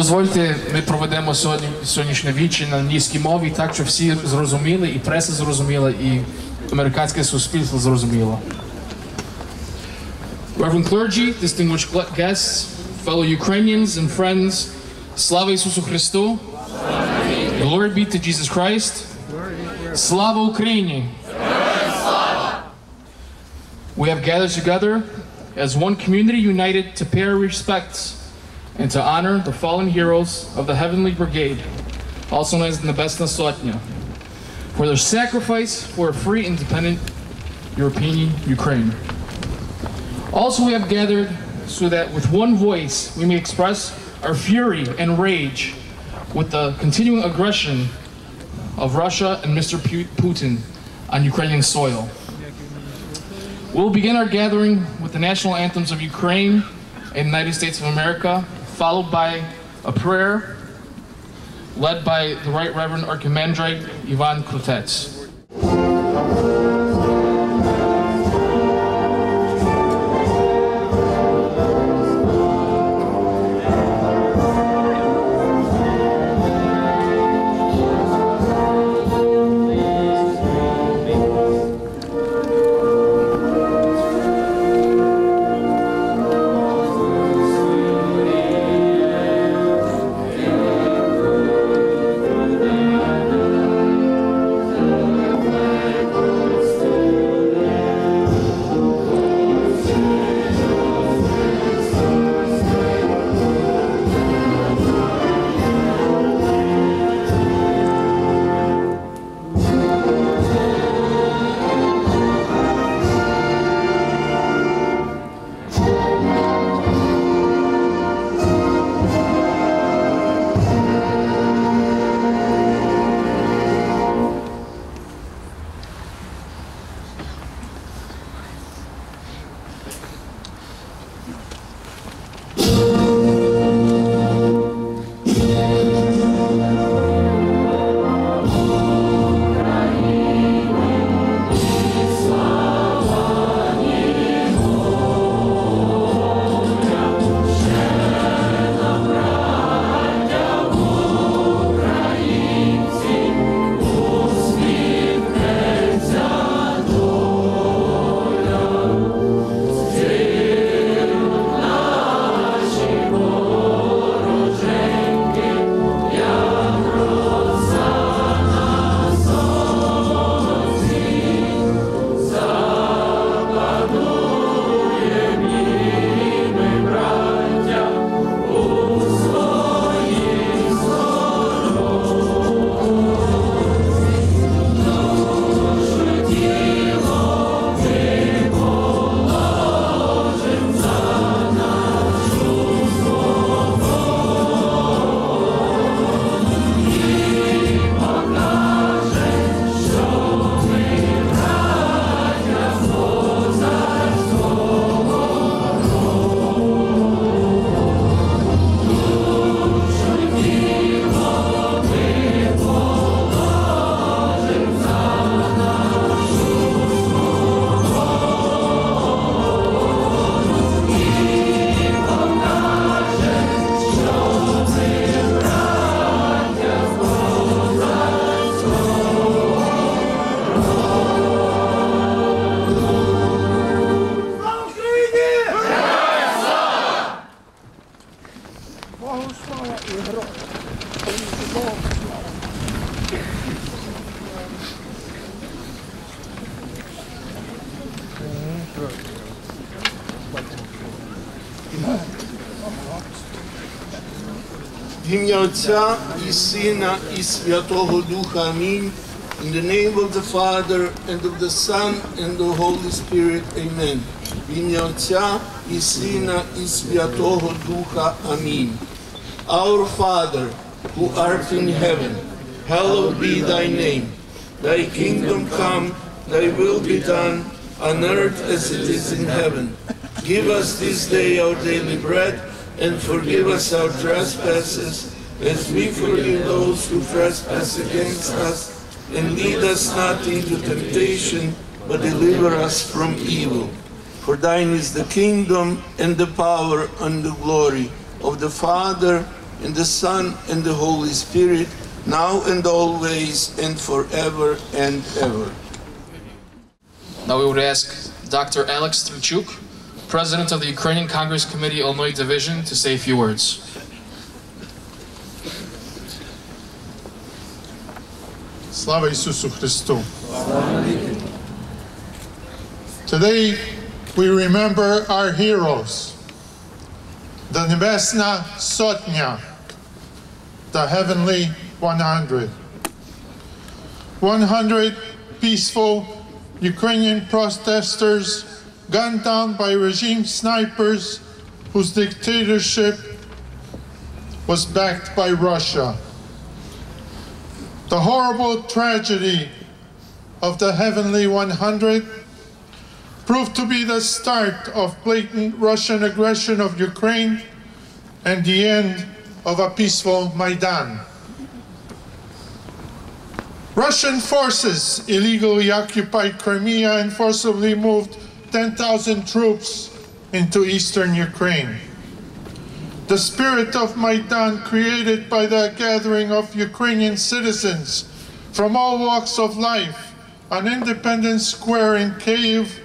Дозвольте, ми проведемо сьогоднішнє віче на англійській мові, так, щоб всі зрозуміли, і преса зрозуміла, і американське суспільство зрозуміло. Reverend clergy, distinguished guests, fellow Ukrainians and friends, слава Ісусу Христу! Glory be to Jesus Christ! Слава Україні! We have gathered together as one community united to pay our respects and to honor the fallen heroes of the Heavenly Brigade, also known as the Nabesna Sotnya, for their sacrifice for a free, independent European Ukraine. Also, we have gathered so that with one voice we may express our fury and rage with the continuing aggression of Russia and Mr. Putin on Ukrainian soil. We'll begin our gathering with the national anthems of Ukraine and the United States of America, followed by a prayer led by the Right Reverend Archimandrite Ivan Krutets. В ім'я Отця і Сина і Святого Духа. Амінь. In the name of the Father, and of the Son, and the Holy Spirit. Amen. В ім'я Отця і Сина і Святого Духа. Амінь. Our Father, who art in heaven, hallowed be thy name. Thy kingdom come, thy will be done, on earth as it is in heaven. Give us this day our daily bread, and forgive us our trespasses, as we forgive those who trespass against us. And lead us not into temptation, but deliver us from evil. For thine is the kingdom, and the power, and the glory of the Father, and the Son, and the Holy Spirit, now and always, and forever and ever. Now we would ask Dr. Alex Strichuk, President of the Ukrainian Congress Committee, Illinois Division, to say a few words. Slava Isusu Christu. Today we remember our heroes, the Nebesna Sotnya, the Heavenly 100. 100 peaceful Ukrainian protesters gunned down by regime snipers whose dictatorship was backed by Russia. The horrible tragedy of the Heavenly 100 proved to be the start of blatant Russian aggression of Ukraine and the end of a peaceful Maidan. Russian forces illegally occupied Crimea and forcibly moved 10,000 troops into eastern Ukraine. The spirit of Maidan, created by the gathering of Ukrainian citizens from all walks of life on Independence Square in Kyiv,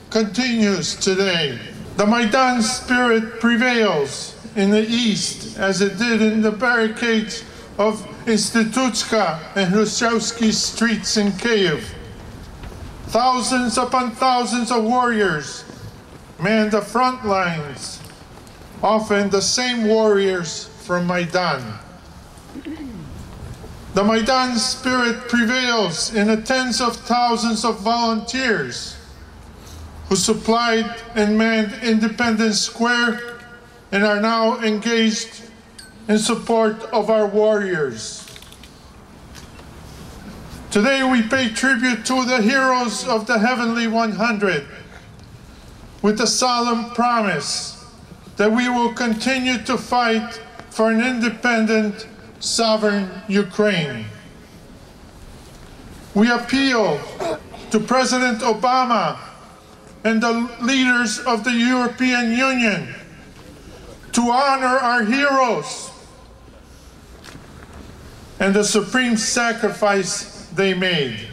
continues today. The Maidan spirit prevails in the east as it did in the barricades of Institutska and Hrushevsky streets in Kyiv. Thousands upon thousands of warriors man the front lines, often the same warriors from Maidan. The Maidan spirit prevails in the tens of thousands of volunteers who supplied and manned Independence Square and are now engaged in support of our warriors. Today we pay tribute to the heroes of the Heavenly 100 with the solemn promise that we will continue to fight for an independent, sovereign Ukraine. We appeal to President Obama and the leaders of the European Union to honor our heroes and the supreme sacrifice they made.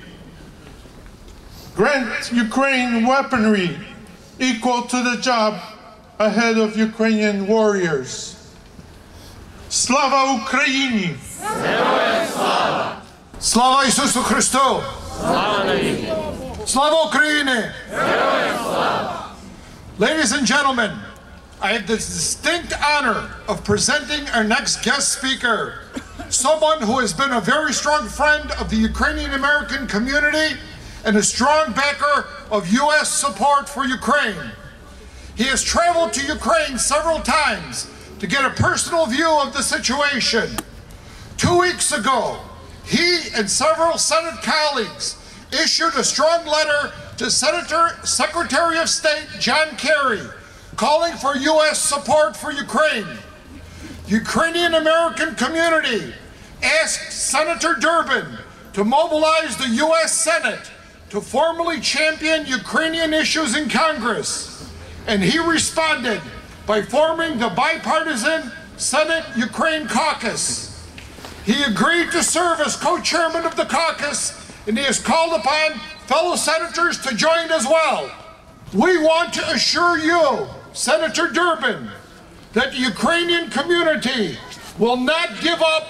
Grant Ukraine weaponry equal to the job ahead of Ukrainian warriors. Slava Ukraini! Slava Isusu Christu! Slava Ukraini! Ladies and gentlemen, I have the distinct honor of presenting our next guest speaker, someone who has been a very strong friend of the Ukrainian American community and a strong backer of U.S. support for Ukraine. He has traveled to Ukraine several times to get a personal view of the situation. 2 weeks ago, he and several Senate colleagues issued a strong letter to Secretary of State John Kerry calling for U.S. support for Ukraine. The Ukrainian American community asked Senator Durbin to mobilize the U.S. Senate to formally champion Ukrainian issues in Congress, and he responded by forming the bipartisan Senate Ukraine Caucus. He agreed to serve as co-chairman of the caucus, and he has called upon fellow senators to join as well. We want to assure you, Senator Durbin, that the Ukrainian community will not give up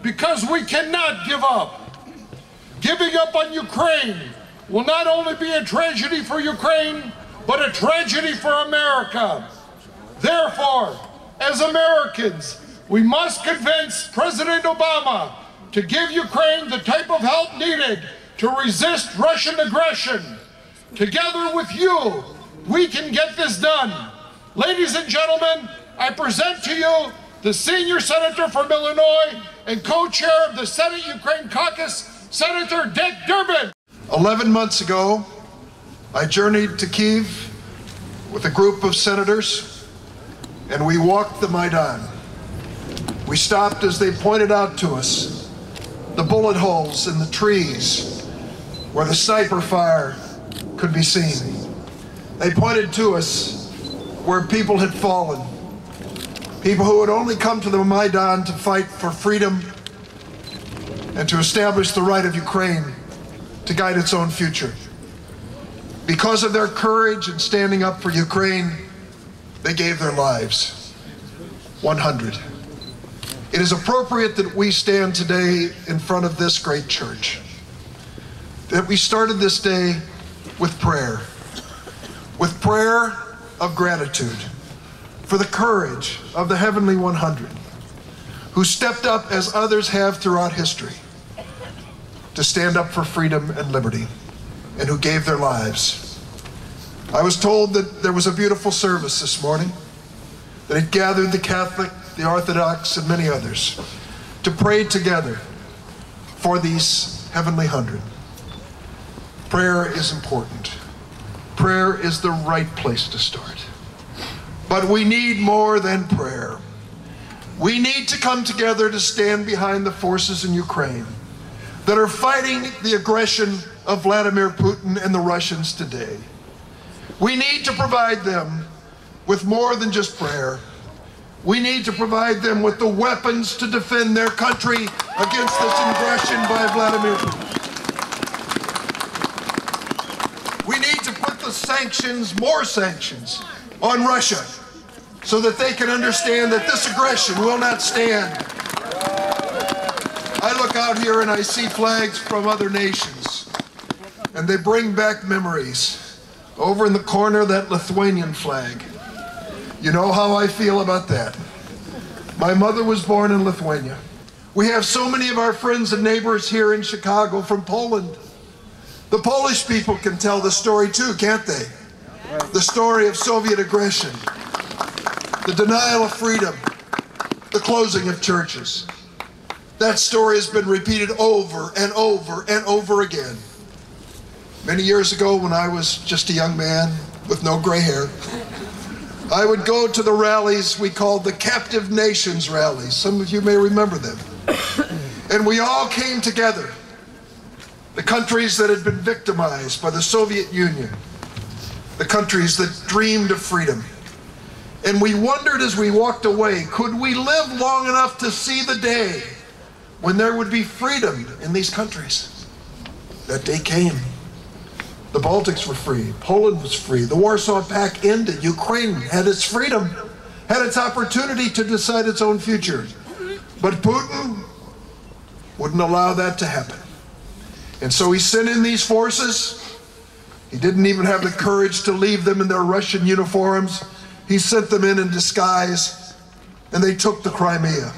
because we cannot give up. Giving up on Ukraine will not only be a tragedy for Ukraine, but a tragedy for America. Therefore, as Americans, we must convince President Obama to give Ukraine the type of help needed to resist Russian aggression. Together with you, we can get this done. Ladies and gentlemen, I present to you the senior senator from Illinois and co-chair of the Senate Ukraine Caucus, Senator Dick Durbin. 11 months ago, I journeyed to Kyiv with a group of senators, and we walked the Maidan. We stopped as they pointed out to us the bullet holes in the trees where the sniper fire could be seen. They pointed to us where people had fallen People who would only come to the Maidan to fight for freedom and to establish the right of Ukraine to guide its own future. Because of their courage in standing up for Ukraine, they gave their lives. 100. It is appropriate that we stand today in front of this great church, that we started this day with prayer of gratitude for the courage of the Heavenly 100, who stepped up as others have throughout history to stand up for freedom and liberty, and who gave their lives. I was told that there was a beautiful service this morning, that it gathered the Catholic, the Orthodox, and many others to pray together for these Heavenly 100. Prayer is important. Prayer is the right place to start. But we need more than prayer. We need to come together to stand behind the forces in Ukraine that are fighting the aggression of Vladimir Putin and the Russians today. We need to provide them with more than just prayer. We need to provide them with the weapons to defend their country against this aggression by Vladimir Putin. We need to put the sanctions, more sanctions, on Russia so that they can understand that this aggression will not stand. I look out here and I see flags from other nations, and they bring back memories. Over in the corner, that Lithuanian flag. You know how I feel about that. My mother was born in Lithuania. We have so many of our friends and neighbors here in Chicago from Poland. The Polish people can tell the story too, can't they? The story of Soviet aggression, the denial of freedom, the closing of churches. That story has been repeated over and over and over again. Many years ago, when I was just a young man with no gray hair, I would go to the rallies we called the Captive Nations rallies. Some of you may remember them. And we all came together, the countries that had been victimized by the Soviet Union, the countries that dreamed of freedom. And we wondered as we walked away, could we live long enough to see the day when there would be freedom in these countries? That day came. The Baltics were free. Poland was free. The Warsaw Pact ended. Ukraine had its freedom, had its opportunity to decide its own future. But Putin wouldn't allow that to happen. And so he sent in these forces. He didn't even have the courage to leave them in their Russian uniforms. He sent them in disguise, and they took the Crimea.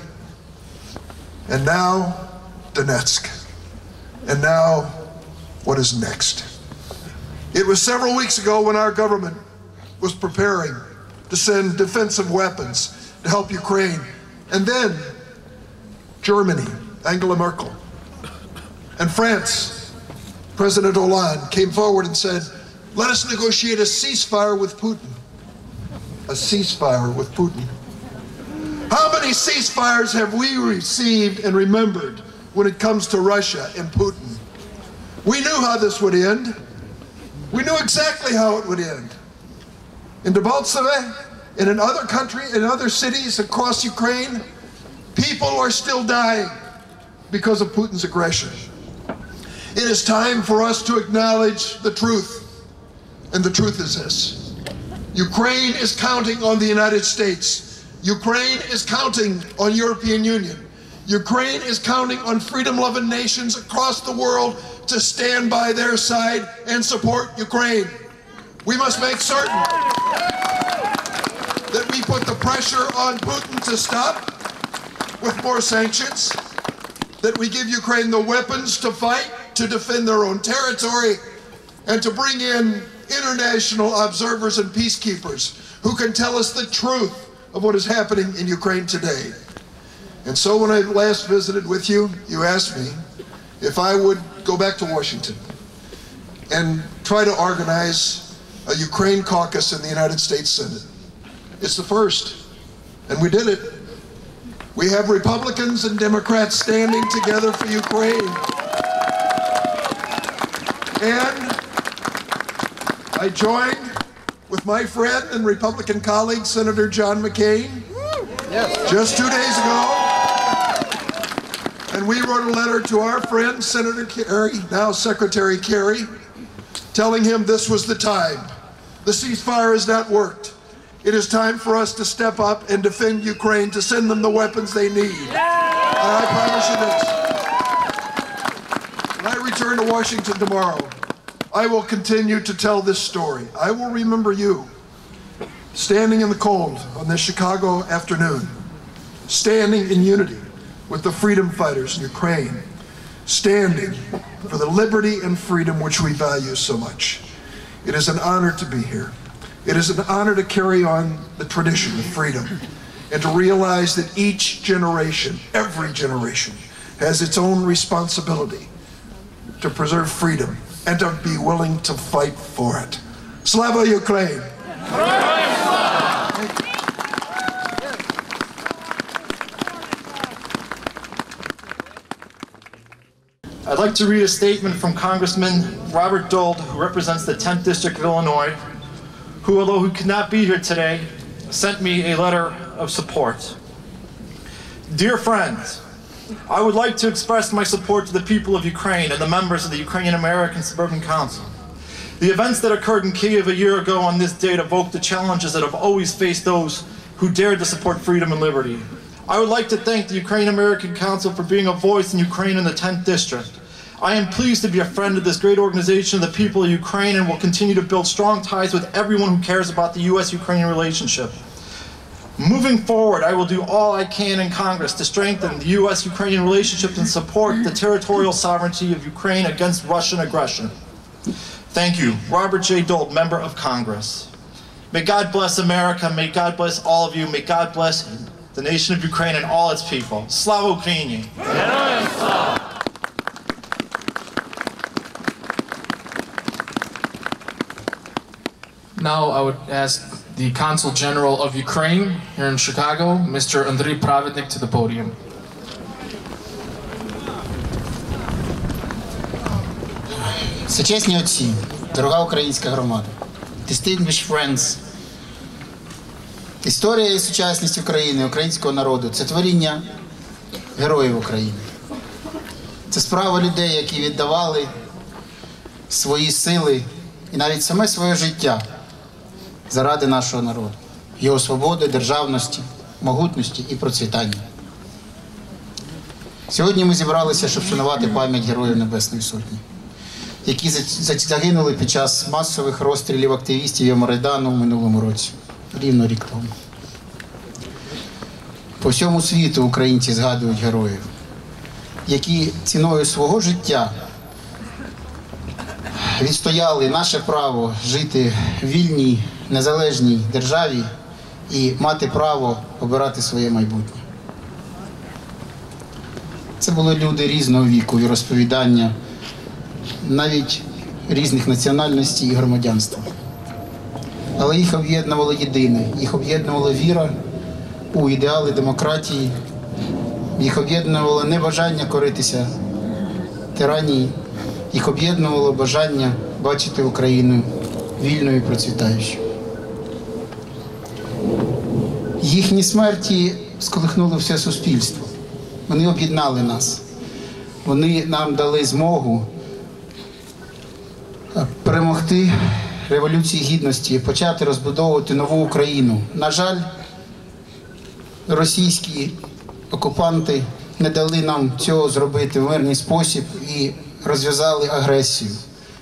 And now, Donetsk. And now, what is next? It was several weeks ago when our government was preparing to send defensive weapons to help Ukraine. And then, Germany, Angela Merkel, and France, President Hollande, came forward and said, let us negotiate a ceasefire with Putin. A ceasefire with Putin. How many ceasefires have we received and remembered when it comes to Russia and Putin? We knew how this would end. We knew exactly how it would end. In Debaltseve, and in other countries, in other cities across Ukraine, people are still dying because of Putin's aggression. It is time for us to acknowledge the truth. And the truth is this. Ukraine is counting on the United States. Ukraine is counting on European Union. Ukraine is counting on freedom-loving nations across the world to stand by their side and support Ukraine. We must make certain that we put the pressure on Putin to stop with more sanctions, that we give Ukraine the weapons to fight, to defend their own territory, and to bring in international observers and peacekeepers who can tell us the truth of what is happening in Ukraine today. And so when I last visited with you, you asked me if I would go back to Washington and try to organize a Ukraine caucus in the United States Senate. It's the first, and we did it. We have Republicans and Democrats standing together for Ukraine. And I joined with my friend and Republican colleague, Senator John McCain, Just 2 days ago. And we wrote a letter to our friend, Senator Kerry, now Secretary Kerry, telling him this was the time. The ceasefire has not worked. It is time for us to step up and defend Ukraine, to send them the weapons they need. And I promise you this. When I return to Washington tomorrow, I will continue to tell this story. I will remember you standing in the cold on this Chicago afternoon, standing in unity with the freedom fighters in Ukraine, standing for the liberty and freedom which we value so much. It is an honor to be here. It is an honor to carry on the tradition of freedom and to realize that each generation, every generation, has its own responsibility to preserve freedom and to be willing to fight for it. Slava Ukraine! I'd like to read a statement from Congressman Robert Dold, who represents the 10th District of Illinois, who, although he could not be here today, sent me a letter of support. Dear friends, I would like to express my support to the people of Ukraine and the members of the Ukrainian American Suburban Council. The events that occurred in Kyiv a year ago on this date evoked the challenges that have always faced those who dared to support freedom and liberty. I would like to thank the Ukrainian American Council for being a voice in Ukraine in the 10th District. I am pleased to be a friend of this great organization of the people of Ukraine and will continue to build strong ties with everyone who cares about the U.S.-Ukrainian relationship. Moving forward, I will do all I can in Congress to strengthen the U.S.-Ukrainian relationship and support the territorial sovereignty of Ukraine against Russian aggression. Thank you. Robert J. Dold, Member of Congress. May God bless America. May God bless all of you. May God bless the nation of Ukraine and all its people. Slava Ukraini! Now I would ask the Consul General of Ukraine here in Chicago, Mr. Andriy Pravednik, to the podium. Сучасні отці, дорога українська громада, distinguished friends, історія і сучасність України, українського народу – це творіння героїв України. Це справа людей, які віддавали свої сили і навіть саме своє життя заради нашого народу, його свободи, державності, могутності і процвітання. Сьогодні ми зібралися, щоб вшанувати пам'ять Героїв Небесної Сотні, які загинули під час масових розстрілів активістів Євромайдану в минулому році, рівно рік тому. По всьому світу українці згадують героїв, які ціною свого життя відстояли наше право жити в вільній, незалежній державі і мати право обирати своє майбутнє. Це були люди різного віку і розповідання, навіть різних національностей і громадянства. Але їх об'єднувало єдине, їх об'єднувала віра у ідеали демократії, їх об'єднувало небажання коритися тиранії, їх об'єднувало бажання бачити Україну вільною і процвітаючою. Їхні смерті сколихнули все суспільство. Вони об'єднали нас. Вони нам дали змогу перемогти Революції Гідності, почати розбудовувати нову Україну. На жаль, російські окупанти не дали нам цього зробити в мирний спосіб і розв'язали агресію,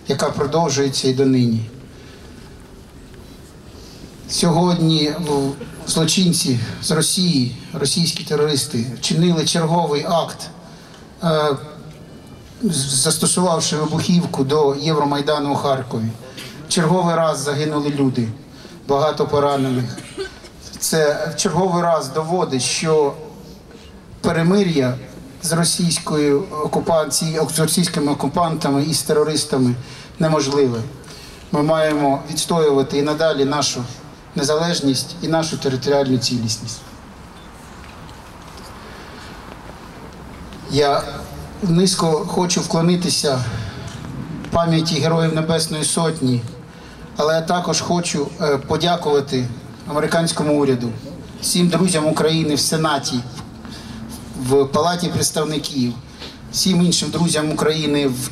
яка продовжується і донині. Сьогодні злочинці з Росії, російські терористи, вчинили черговий акт, застосувавши вибухівку до Євромайдану у Харкові. Черговий раз загинули люди, багато поранених. Це в черговий раз доводить, що перемир'я з російською окупацією, з російськими окупантами і з терористами неможливе. Ми маємо відстоювати і надалі нашу незалежність і нашу територіальну цілісність. Я низько хочу вклонитися пам'яті Героїв Небесної Сотні, але я також хочу подякувати американському уряду, всім друзям України в Сенаті, в Палаті представників, всім іншим друзям України в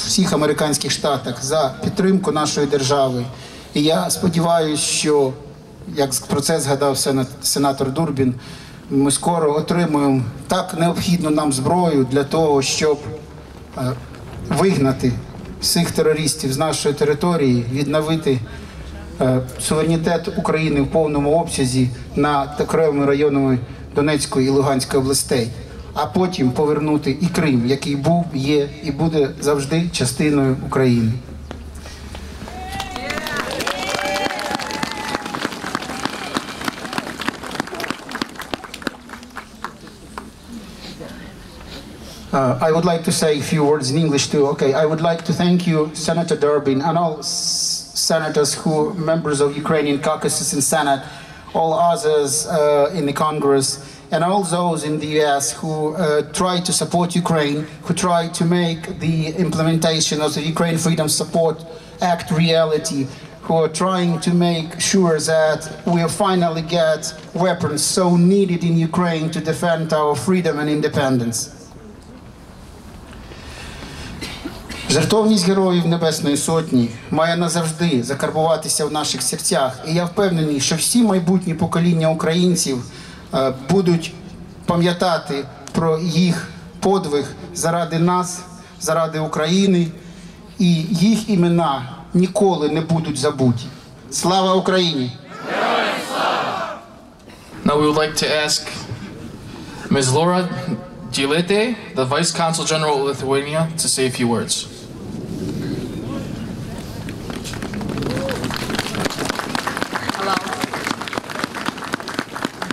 всіх американських штатах за підтримку нашої держави. І я сподіваюся, що, як про це згадав сенатор Дурбін, ми скоро отримуємо так необхідну нам зброю для того, щоб вигнати всіх терористів з нашої території, відновити суверенітет України в повному обсязі над окремими районами Донецької і Луганської областей, а потім повернути і Крим, який був, є і буде завжди частиною України. I would like to say a few words in English too. Okay, I would like to thank you, Senator Durbin, and all senators who are members of Ukrainian caucuses in Senate, all others in the Congress, and all those in the US who try to support Ukraine, who try to make the implementation of the Ukraine Freedom Support Act reality, who are trying to make sure that we finally get weapons so needed in Ukraine to defend our freedom and independence. Жертовність героїв Небесної Сотні має назавжди закарбуватися в наших серцях. І я впевнений, що всі майбутні покоління українців будуть пам'ятати про їх подвиг заради нас, заради України, і їх імена ніколи не будуть забуті. Слава Україні! Now we would like to ask Ms. Laura Gilete, the Vice Consul General of Lithuania, to say a few words. Hello.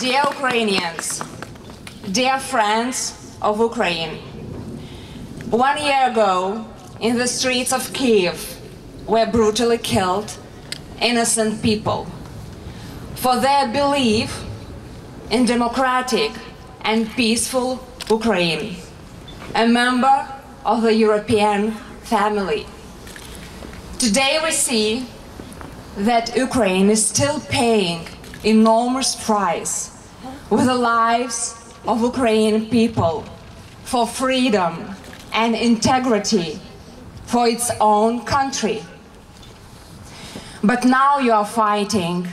Dear Ukrainians, dear friends of Ukraine, 1 year ago, in the streets of Kyiv, were brutally killed innocent people for their belief in democratic and peaceful Ukraine, a member of the European family. Today we see that Ukraine is still paying enormous price with the lives of Ukrainian people for freedom and integrity for its own country. But now you are fighting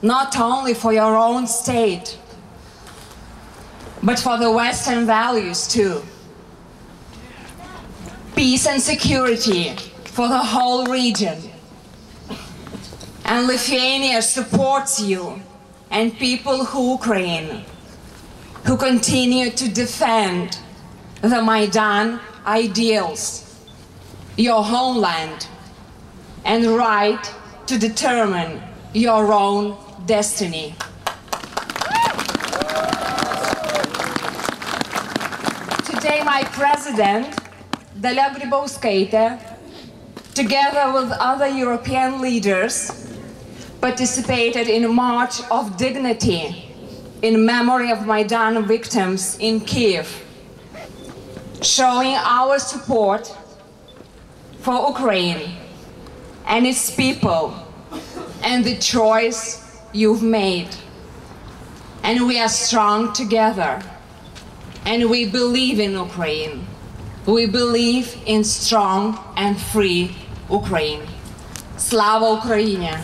not only for your own state, but for the Western values too. Peace and security for the whole region. And Lithuania supports you and people who Ukraine, who continue to defend the Maidan ideals, your homeland, and right to determine your own destiny. Today, my president, Dalia Grybauskaitė, together with other European leaders, participated in a March of Dignity in memory of Maidan victims in Kyiv, showing our support for Ukraine and its people and the choice you've made. And we are strong together. And we believe in Ukraine. We believe in strong and free Ukraine. Slava Ukraini!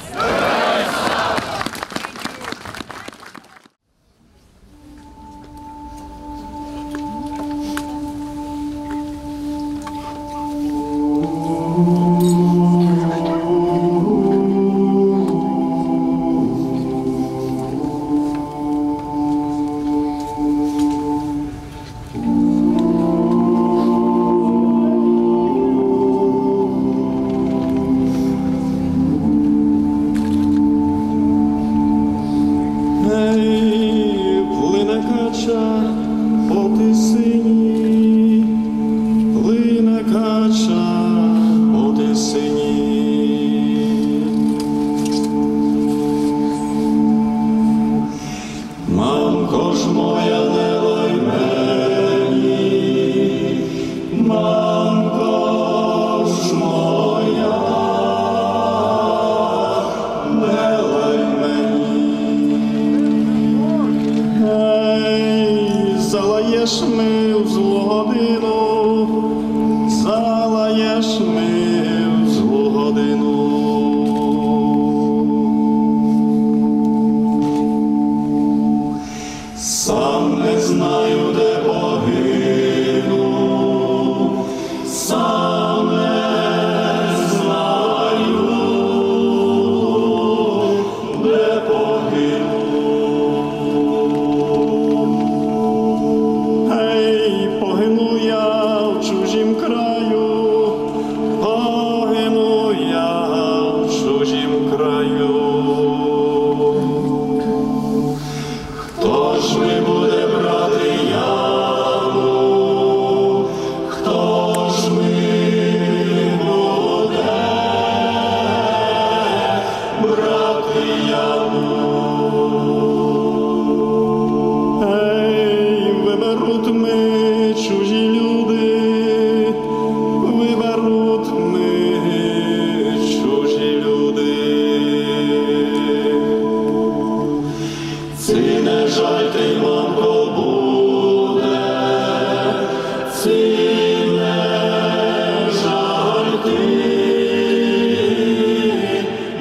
Залаєш ми в злу годину, залаєш ми в злу годину. Сам не знаю, де погину, сам не знаю, де погину. Гей, погину я в чужім краю, погину я в чужім краю. Хто ж ми буде брати яму? Хто ж ми буде брати яму? Ей, виберуть ми чужі люди, виберуть ми чужі люди. Ці не жальте й мамко буде, ці не жальте,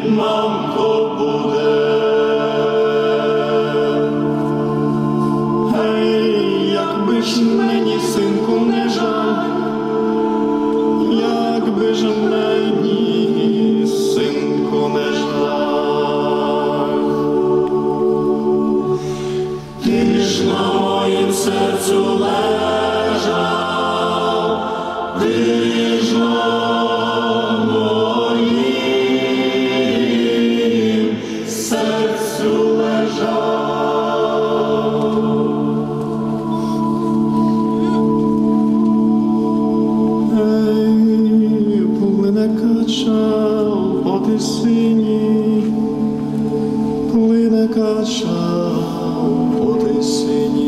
мамко буде. Гей, якби ж мені, синку, не жаль, якби ж мені, синку, не жаль. Ти ж на моїм серцю лежав, ти ж на моїм серцю лежав. Ей, плине кача по тисині, плине кача по тисині.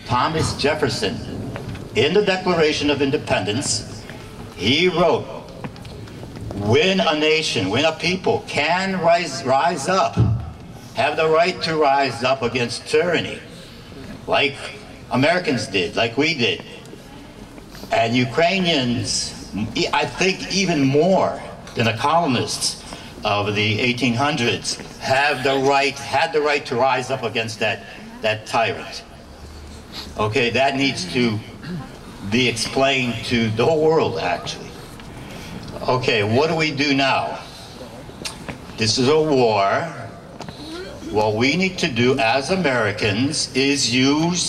Thomas Jefferson, in the Declaration of Independence, he wrote, when a nation, when a people can rise up, have the right to rise up against tyranny, like Americans did, like we did, and Ukrainians, I think even more than the colonists of the 1800s, had the right to rise up against that tyrant. Okay, that needs to be explained to the whole world, actually. Okay, what do we do now? This is a war. What we need to do as Americans is use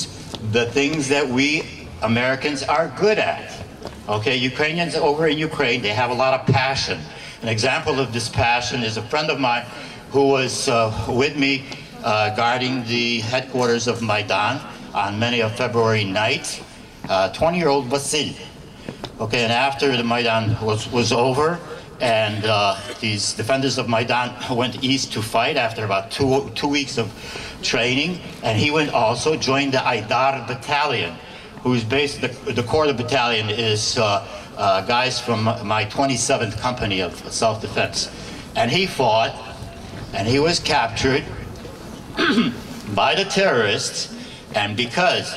the things that we Americans are good at. Okay, Ukrainians over in Ukraine, they have a lot of passion. An example of this passion is a friend of mine who was with me guarding the headquarters of Maidan on many a February night, 20-year-old Vasil. Okay, and after the Maidan was over, and these defenders of Maidan went east to fight after about two weeks of training, and he went also joined the Aidar battalion, who's based, the core of the battalion is guys from my 27th company of self-defense. And he fought, and he was captured by the terrorists, and because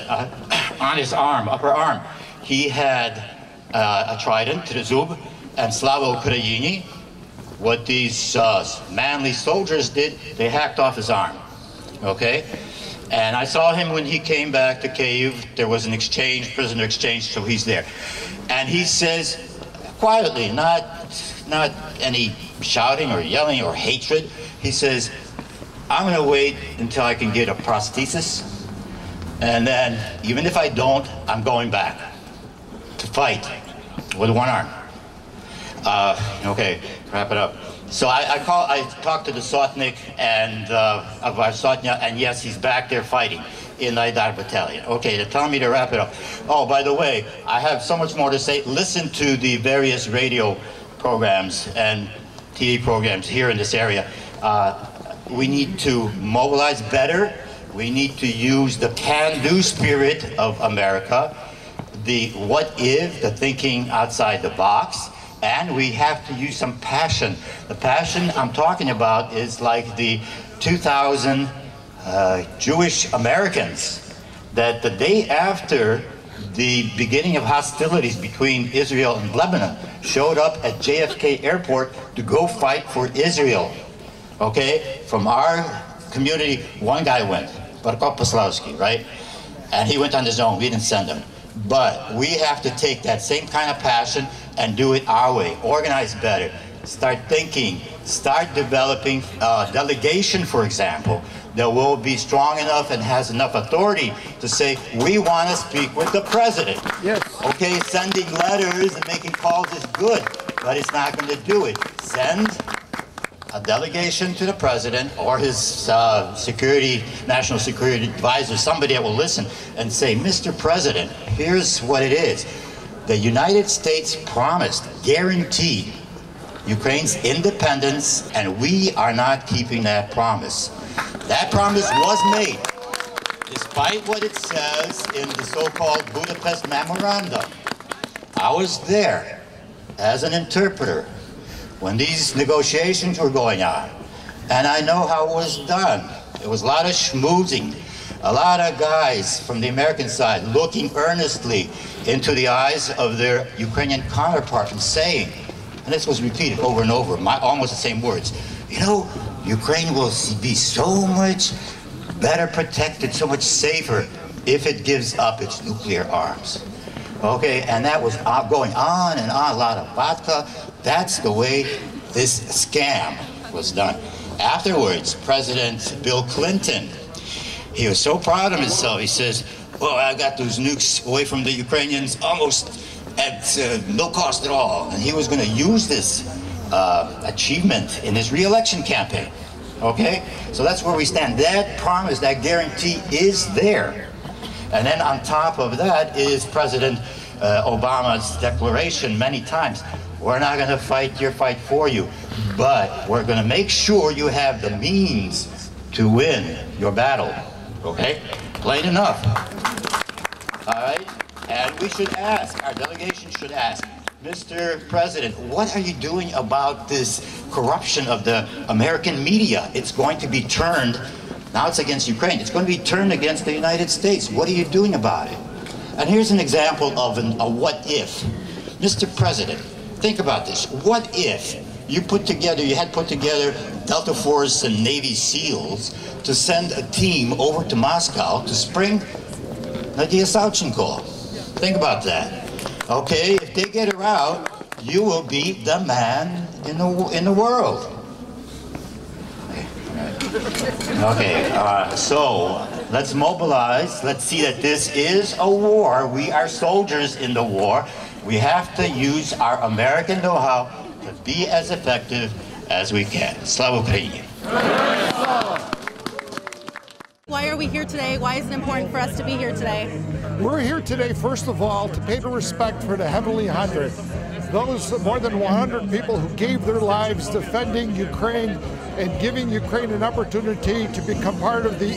on his arm, upper arm, he had a trident, Trezub, and Slava Ukraini. What these manly soldiers did, they hacked off his arm, okay? And I saw him when he came back to Kyiv. There was an exchange, prisoner exchange, so he's there. And he says, quietly, not any shouting or yelling or hatred, he says, I'm gonna wait until I can get a prosthesis, and then even if I don't, I'm going back to fight with one arm. Okay, wrap it up. So I talked to the Sotnik and of our Sotnya, and yes, he's back there fighting in the Aidar battalion. Okay, they're telling me to wrap it up. Oh, by the way, I have so much more to say. Listen to the various radio programs and TV programs here in this area. We need to mobilize better. We need to use the can-do spirit of America, the what if, the thinking outside the box, and we have to use some passion. The passion I'm talking about is like the 2,000 Jewish Americans that the day after the beginning of hostilities between Israel and Lebanon showed up at JFK Airport to go fight for Israel. Okay, from our community, one guy went, Barkov Poslawski, right? And he went on his own, we didn't send him. But we have to take that same kind of passion and do it our way, organize better, start thinking, start developing delegation, for example, that will be strong enough and has enough authority to say, we want to speak with the president. Yes. Okay, sending letters and making calls is good, but it's not going to do it. Send a delegation to the president or his national security advisor, somebody that will listen and say, Mr. President, here's what it is. The United States promised, guaranteed, Ukraine's independence, and we are not keeping that promise. That promise was made, despite what it says in the so-called Budapest Memorandum. I was there as an interpreter when these negotiations were going on, and I know how it was done. It was a lot of schmoozing, a lot of guys from the American side looking earnestly into the eyes of their Ukrainian counterpart and saying, and this was repeated over and over, almost the same words, you know, Ukraine will be so much better protected, so much safer if it gives up its nuclear arms. Okay, and that was going on and on, a lot of vodka. That's the way this scam was done. Afterwards, President Bill Clinton, he was so proud of himself. He says, well, I got those nukes away from the Ukrainians almost at no cost at all. And he was going to use this achievement in his re-election campaign. Okay, so that's where we stand. That promise, that guarantee is there. And then on top of that is President Obama's declaration many times. We're not going to fight your fight for you, but we're going to make sure you have the means to win your battle. Okay? Plain enough. All right? And we should ask, our delegation should ask, Mr. President, what are you doing about this corruption of the American media? It's going to be turned, now it's against Ukraine, it's going to be turned against the United States. What are you doing about it? And here's an example of a what if. Mr. President, think about this. What if you had put together Delta Force and Navy SEALs to send a team over to Moscow to spring Nadia Savchenko? Think about that. Okay, if they get her out, you will be the man in the world. Okay, so let's mobilize. Let's see that this is a war. We are soldiers in the war. We have to use our American know-how to be as effective as we can. Slava Ukraini. Why are we here today? Why is it important for us to be here today? We're here today, first of all, to pay the respect for the Heavenly Hundred. Those more than 100 people who gave their lives defending Ukraine and giving Ukraine an opportunity to become part of the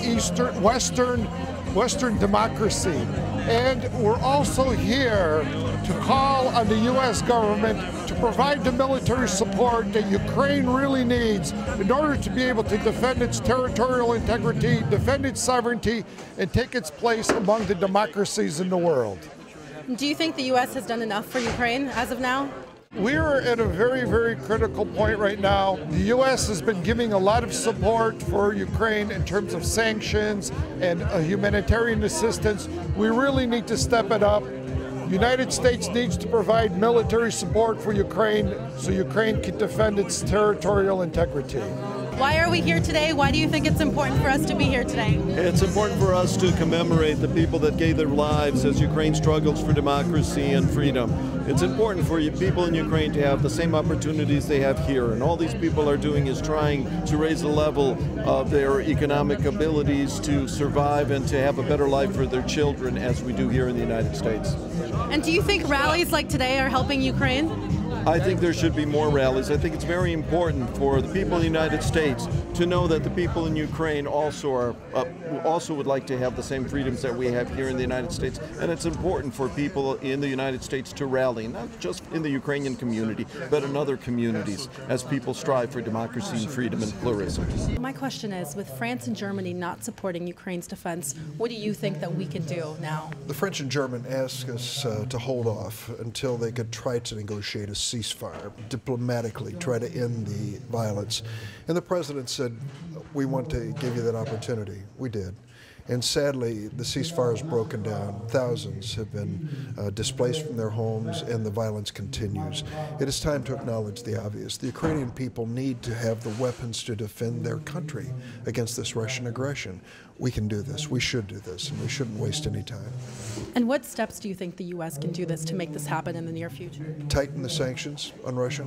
Western democracy. And we're also here to call on the U.S. government to provide the military support that Ukraine really needs in order to be able to defend its territorial integrity, defend its sovereignty, and take its place among the democracies in the world. Do you think the U.S. has done enough for Ukraine as of now? We're at a very, very critical point right now. The U.S. has been giving a lot of support for Ukraine in terms of sanctions and humanitarian assistance. We really need to step it up. The United States needs to provide military support for Ukraine so Ukraine can defend its territorial integrity. Why are we here today? Why do you think it's important for us to be here today? It's important for us to commemorate the people that gave their lives as Ukraine struggles for democracy and freedom. It's important for people in Ukraine to have the same opportunities they have here, and all these people are doing is trying to raise the level of their economic abilities to survive and to have a better life for their children, as we do here in the United States. And do you think rallies like today are helping Ukraine? I think there should be more rallies. I think it's very important for the people in the United States to know that the people in Ukraine also would like to have the same freedoms that we have here in the United States. And it's important for people in the United States to rally, not just in the Ukrainian community, but in other communities, as people strive for democracy and freedom and pluralism. My question is, with France and Germany not supporting Ukraine's defense, what do you think that we can do now? The French and German asked us to hold off until they could try to negotiate a ceasefire, diplomatically try to end the violence. And the president said, we want to give you that opportunity. We did. And sadly, the ceasefire is broken down. Thousands have been displaced from their homes, and the violence continues. It is time to acknowledge the obvious. The Ukrainian people need to have the weapons to defend their country against this Russian aggression. We can do this. We should do this, and we shouldn't waste any time. And what steps do you think the U.S. can do this to make this happen in the near future? Tighten the sanctions on Russia.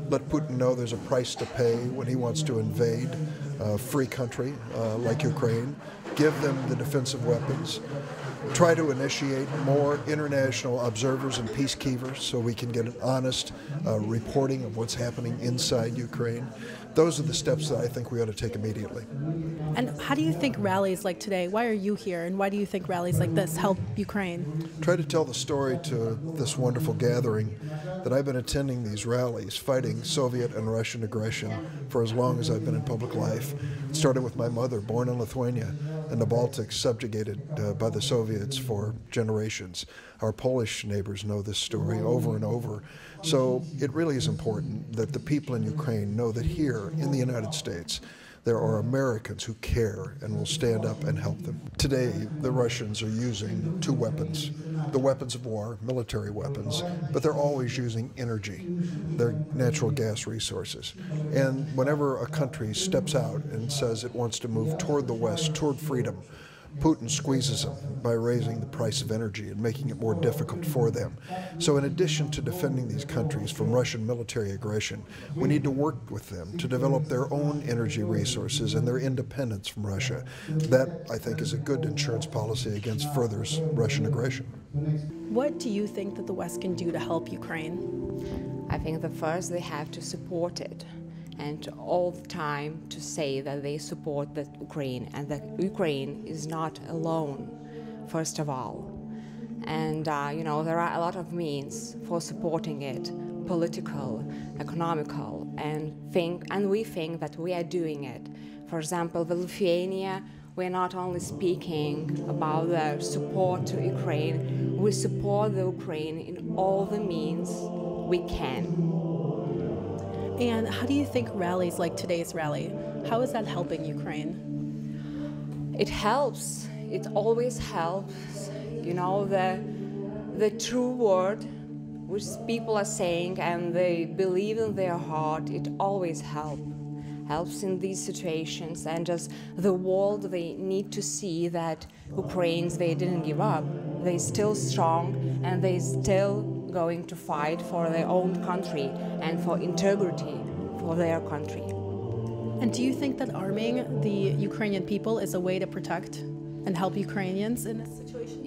Let Putin know there's a price to pay when he wants to invade a free country like Ukraine. Give them the defensive weapons. Try to initiate more international observers and peacekeepers so we can get an honest reporting of what's happening inside Ukraine. Those are the steps that I think we ought to take immediately. And how do you think rallies like today, why are you here, and why do you think rallies like this help Ukraine? Try to tell the story to this wonderful gathering that I've been attending these rallies, fighting Soviet and Russian aggression for as long as I've been in public life. It started with my mother, born in Lithuania, and the Baltics subjugated by the Soviets for generations. Our Polish neighbors know this story over and over. So it really is important that the people in Ukraine know that here in the United States, there are Americans who care and will stand up and help them. Today, the Russians are using two weapons, the weapons of war, military weapons, but they're always using energy, their natural gas resources. And whenever a country steps out and says it wants to move toward the West, toward freedom, Putin squeezes them by raising the price of energy and making it more difficult for them. So in addition to defending these countries from Russian military aggression, we need to work with them to develop their own energy resources and their independence from Russia. That, I think, is a good insurance policy against further Russian aggression. What do you think that the West can do to help Ukraine? I think that first they have to support it, and all the time to say that they support the Ukraine and that Ukraine is not alone, first of all. And there are a lot of means for supporting it, political, economical, and we think that we are doing it. For example, with Lithuania, we're not only speaking about the support to Ukraine, we support the Ukraine in all the means we can. And how do you think rallies like today's rally, how is that helping Ukraine? It helps. It always helps. The true word which people are saying and they believe in their heart, it always helps in these situations. And just the world, they need to see that Ukrainians, they didn't give up. They're still strong and they still going to fight for their own country and for integrity for their country. And do you think that arming the Ukrainian people is a way to protect and help Ukrainians in this situation?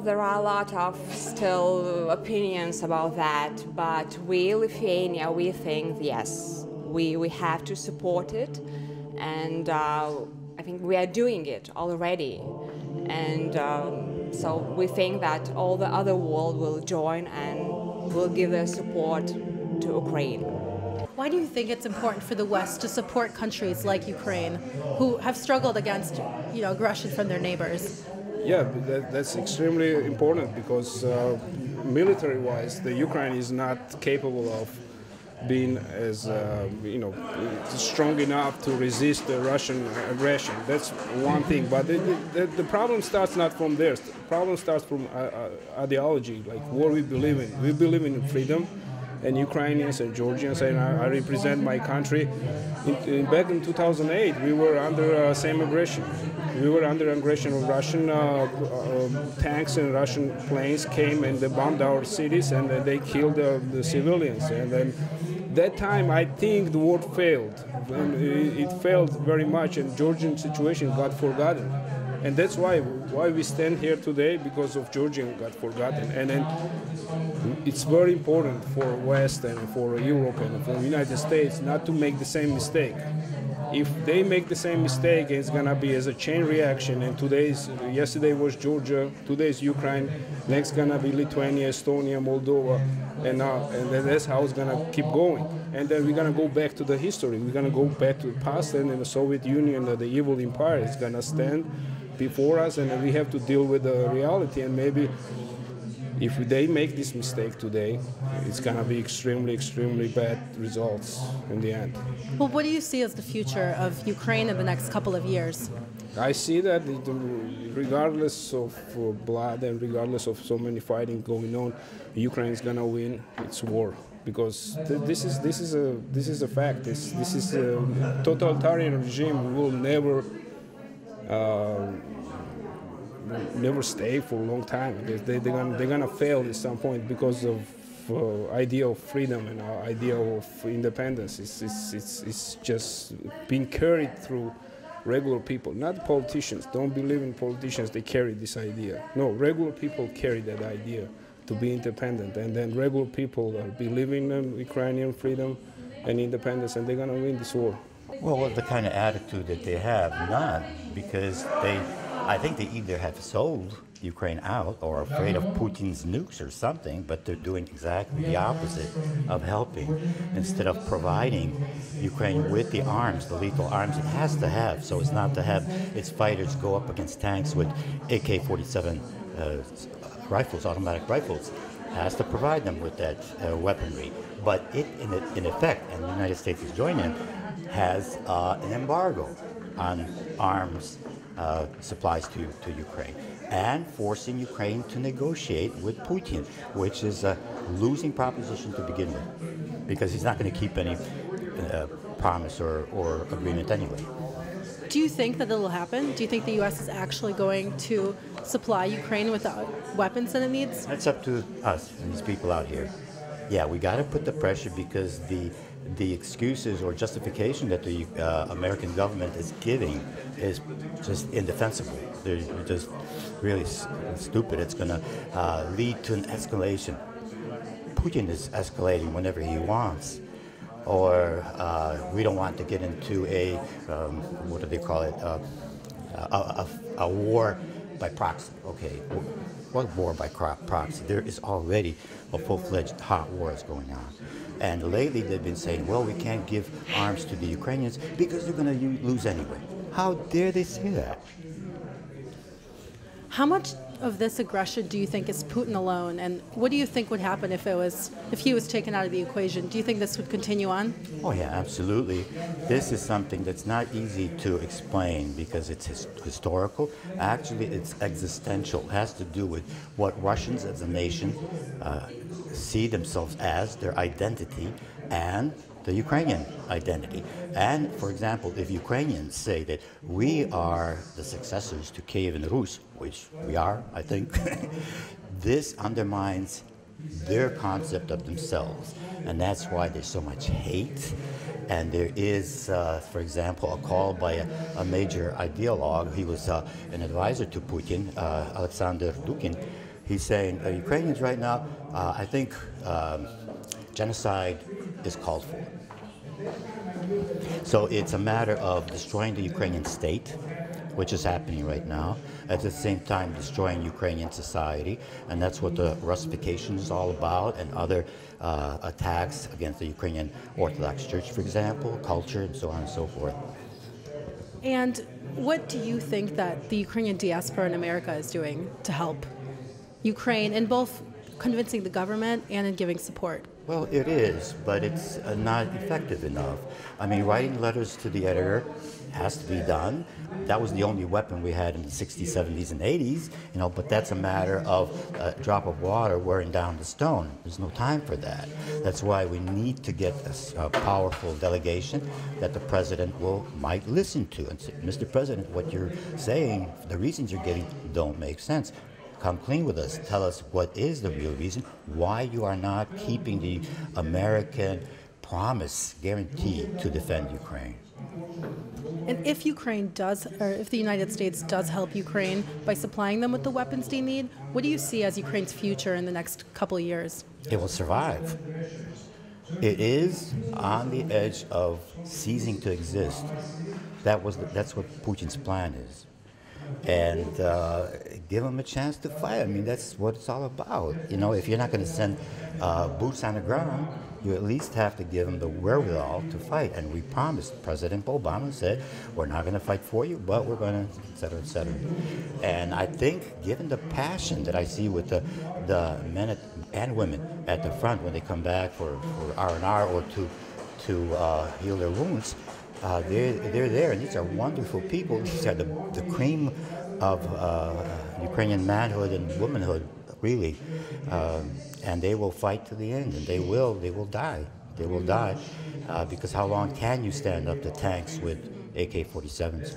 There are a lot of still opinions about that, but we, Lithuania, we think yes, we have to support it, and I think we are doing it already. And so we think that all the other world will join and will give their support to Ukraine. Why do you think it's important for the West to support countries like Ukraine who have struggled against aggression from their neighbors? Yeah, that's extremely important because military-wise, the Ukraine is not capable of being as strong enough to resist the Russian aggression. That's one thing. But the problem starts not from there. The problem starts from ideology, like what we believe in. We believe in freedom, and Ukrainians and Georgians, and I represent my country. Back in 2008, we were under same aggression. We were under aggression of Russian tanks and Russian planes came and they bombed our cities and they killed the civilians. And then that time, I think the war failed. And it failed very much, and Georgian situation got forgotten. And that's why we stand here today, because of Georgian got forgotten. And then it's very important for West and for Europe and for the United States not to make the same mistake. If they make the same mistake, it's gonna be as a chain reaction. And yesterday was Georgia, today's Ukraine, next gonna be Lithuania, Estonia, Moldova, and then that's how it's gonna keep going. And then we're gonna go back to the history. We're gonna go back to the past, and in the Soviet Union, the evil empire is gonna stand before us, and we have to deal with the reality. And maybe if they make this mistake today, it's going to be extremely, extremely bad results in the end. Well, what do you see as the future of Ukraine in the next couple of years? I see that regardless of blood and regardless of so many fighting going on, Ukraine is going to win its war. Because this is a fact. This is a totalitarian regime will never stay for a long time. They're gonna fail at some point because of idea of freedom and idea of independence. It's just being carried through regular people, not politicians. Don't believe in politicians. They carry this idea. No, regular people carry that idea to be independent, and then regular people are believing in Ukrainian freedom and independence, and they're gonna win this war. Well, the kind of attitude that they have, not because I think they either have sold Ukraine out or are afraid of Putin's nukes or something, but they're doing exactly the opposite of helping. Instead of providing Ukraine with the arms, the lethal arms it has to have, so it's not to have its fighters go up against tanks with AK-47 rifles, automatic rifles, has to provide them with that weaponry. But it, in effect, and the United States is joining, has an embargo on arms supplies to Ukraine, and forcing Ukraine to negotiate with Putin, which is a losing proposition to begin with, because he's not going to keep any promise or agreement anyway. Do you think that it'll happen? Do you think the U.S. is actually going to supply Ukraine with the weapons that it needs? That's up to us and these people out here. Yeah, we got to put the pressure, because the excuses or justification that the American government is giving is just indefensible. They're just really stupid. It's going to lead to an escalation. Putin is escalating whenever he wants. Or we don't want to get into a, what do they call it, a war by proxy. Okay, what war by proxy? There is already a full-fledged hot war is going on. And lately they've been saying, well, we can't give arms to the Ukrainians because they're going to lose anyway. How dare they say that? How much of this aggression do you think is Putin alone, and what do you think would happen if he was taken out of the equation? Do you think this would continue on? Oh yeah, absolutely. This is something that's not easy to explain because it's historical. Actually, it's existential. It has to do with what Russians as a nation see themselves as, their identity, and the Ukrainian identity. And, for example, if Ukrainians say that we are the successors to Kiev and Rus, which we are, I think, this undermines their concept of themselves. And that's why there's so much hate. And there is, for example, a call by a major ideologue. He was an advisor to Putin, Alexander Dukin. He's saying, Ukrainians right now, I think genocide is called for. So it's a matter of destroying the Ukrainian state, which is happening right now, at the same time destroying Ukrainian society, and that's what the Russification is all about, and other attacks against the Ukrainian Orthodox Church, for example, culture, and so on and so forth. And what do you think that the Ukrainian diaspora in America is doing to help Ukraine in both convincing the government and in giving support? Well, it is, but it's not effective enough. I mean, writing letters to the editor has to be done. That was the only weapon we had in the 60s, 70s, and 80s, you know, but that's a matter of a drop of water wearing down the stone. There's no time for that. That's why we need to get a powerful delegation that the president might listen to and say, Mr. President, what you're saying, the reasons you're giving don't make sense. Come clean with us. Tell us what is the real reason why you are not keeping the American promise, guarantee to defend Ukraine. And if Ukraine does, or if the United States does help Ukraine by supplying them with the weapons they need, what do you see as Ukraine's future in the next couple of years? It will survive. It is on the edge of ceasing to exist. That's what Putin's plan is. And give them a chance to fight. I mean, that's what it's all about. You know, if you're not going to send boots on the ground, you at least have to give them the wherewithal to fight. And we promised, President Obama said, we're not going to fight for you, but we're going to, et cetera, et cetera. And I think, given the passion that I see with the men and women at the front when they come back for R&R or to heal their wounds, they're there, and these are wonderful people. These are the cream of Ukrainian manhood and womanhood, really, and they will fight to the end, and they will die. They will die, because how long can you stand up to tanks with AK-47s?